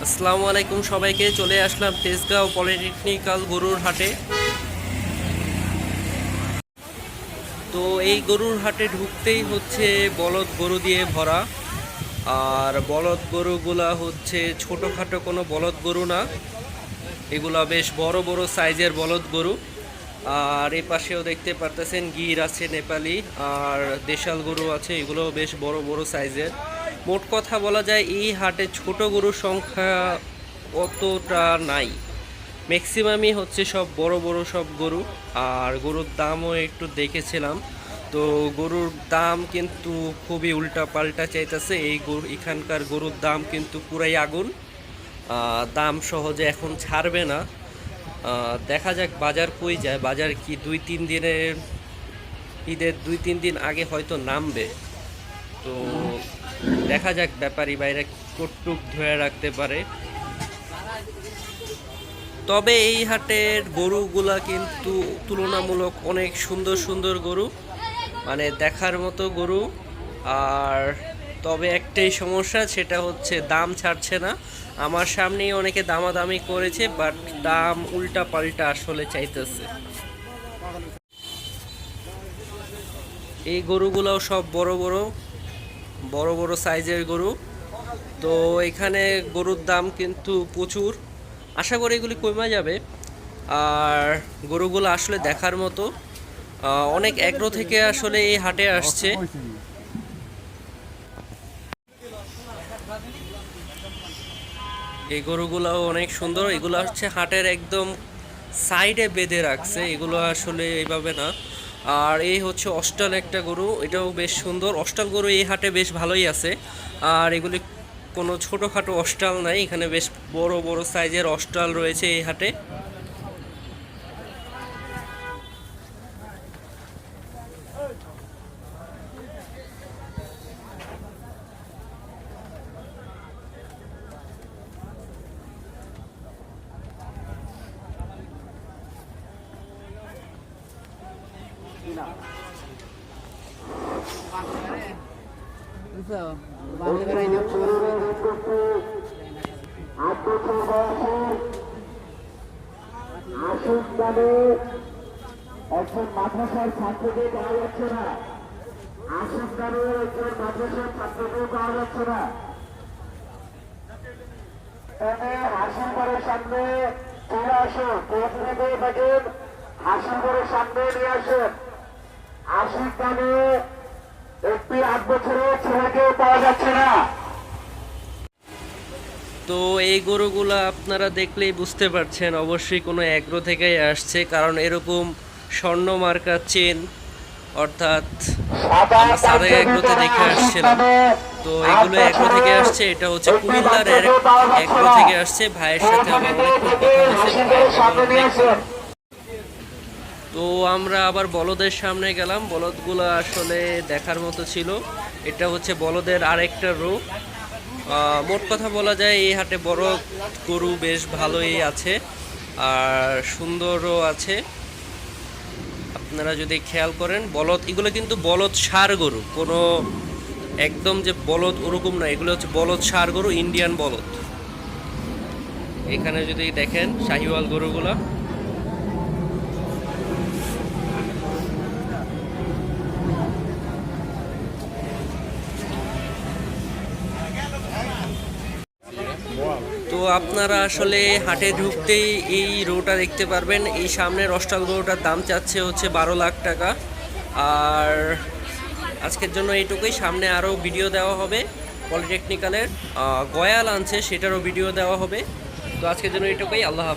আসসালামু আলাইকুম সবাইকে। চলে আসলাম তেজগাঁও পলিটেকনিক্যাল গরুর হাটে। তো এই গরুর হাটে ঢুকতেই হচ্ছে বলদ গরু দিয়ে ভরা। আর বলদ গরুগুলা হচ্ছে ছোটোখাটো কোনো বলদ গরু না, এগুলা বেশ বড় বড় সাইজের বলদ গরু। আর এ পাশেও দেখতে পারতেছেন গির আছে নেপালি, আর দেশাল গরু আছে, এগুলোও বেশ বড় বড় সাইজের। মোট কথা বলা যায় এই হাটে ছোট গরুর সংখ্যা অতটা নাই, ম্যাক্সিমামই হচ্ছে সব বড় বড় সব গরু। আর গরুর দামও একটু দেখেছিলাম, তো গরুর দাম কিন্তু খুবই উল্টা পাল্টা চাইতেছে। এই গরু এখানকার গরুর দাম কিন্তু পুরাই আগুন, দাম সহজে এখন ছাড়বে না। দেখা যাক বাজার কই যায়, বাজার কি 2-3 দিনের ঈদের 2-3 দিন আগে হয়তো নামবে। তো দেখা যাক ব্যাপারী বাইরে কটুক ধরে রাখতে পারে। তবে এই হাটের গরুগুলা কিন্তু তুলনামূলক অনেক সুন্দর সুন্দর গরু, মানে দেখার মতো গরু। আর তবে একটাই সমস্যা, সেটা হচ্ছে দাম ছাড়ছে না। আমার সামনেই অনেকে দামাদামি করেছে, বাট দাম উল্টা পাল্টা আসলে চাইতেছে। এই গরুগুলোও সব বড় বড় বড় বড় সাইজের গরু। তো এখানে গরুর দাম কিন্তু প্রচুর, আশা করি এগুলি কমে যাবে। আর গরুগুলো আসলে দেখার মতো, অনেক এগ্রো থেকে আসলে এই হাটে আসছে। এই গরুগুলোও অনেক সুন্দর, এগুলো হচ্ছে হাটের একদম সাইডে বেঁধে রাখছে, এগুলো আসলে এইভাবে না। আর এই হচ্ছে অস্টাল একটা গরু, এটাও বেশ সুন্দর। অস্টাল গরু এই হাটে বেশ ভালোই আছে। আর এগুলি কোনো ছোটোখাটো অস্টাল নাই, এখানে বেশ বড় বড় সাইজের অস্টাল রয়েছে এই হাটে। আশুক নামে একজন মাদ্রাসার ছাত্রকে পাওয়া যাচ্ছে না। আশুক নামে একজন মাদ্রাসার ছাত্রকে পাওয়া যাচ্ছে না। হাসিমপুরের সামনে চলে আসুন, কোথায় পেয়ে থাকেন হাসিমপুরের সামনে নিয়ে আসেন। আশুক নামে একটি 8 বছরের ছেলেকে পাওয়া যাচ্ছে না। তো এই গরুগুলো আপনারা দেখলেই বুঝতে পারছেন অবশ্যই কোনো এগ্রো থেকেই আসছে, কারণ এরকম স্বর্ণ মার্কা চেন, অর্থাৎ আমরা সাদা এগ্রোতে দেখে আসছিলাম। তো এগুলো এগ্রো থেকে আসছে, এটা হচ্ছে কুমিল্লার এগ্রো থেকে আসছে। ভাইয়ের সাথে আমার অনেকক্ষণ কথা হয়েছে, ভাই। তো আমরা আবার বলদের সামনে গেলাম, বলদগুলো আসলে দেখার মতো ছিল। এটা হচ্ছে বলদের আরেকটা রূপ। মোট কথা বলা যায় এই হাটে বড় গরু বেশ ভালোই আছে, আর সুন্দরও আছে। আপনারা যদি খেয়াল করেন, বলদ এগুলো কিন্তু বলদ ষাঁড় গরু, কোনো একদম যে বলদ ওরকম না, এগুলো হচ্ছে বলদ ষাঁড় গরু, ইন্ডিয়ান বলদ। এখানে যদি দেখেন শাহিওয়াল গরুগুলা, তো আপনারা আসলে হাটে ঢুকতেই এই রোটা দেখতে পারবেন। এই সামনের অস্টাল গরুটার দাম চাচ্ছে হচ্ছে 12 লাখ টাকা। আর আজকের জন্য এইটুকুই, সামনে আরও ভিডিও দেওয়া হবে। পলিটেকনিক্যালের গয়াল আনছে, সেটারও ভিডিও দেওয়া হবে। তো আজকের জন্য এইটুকুই, আল্লাহ হাফেজ।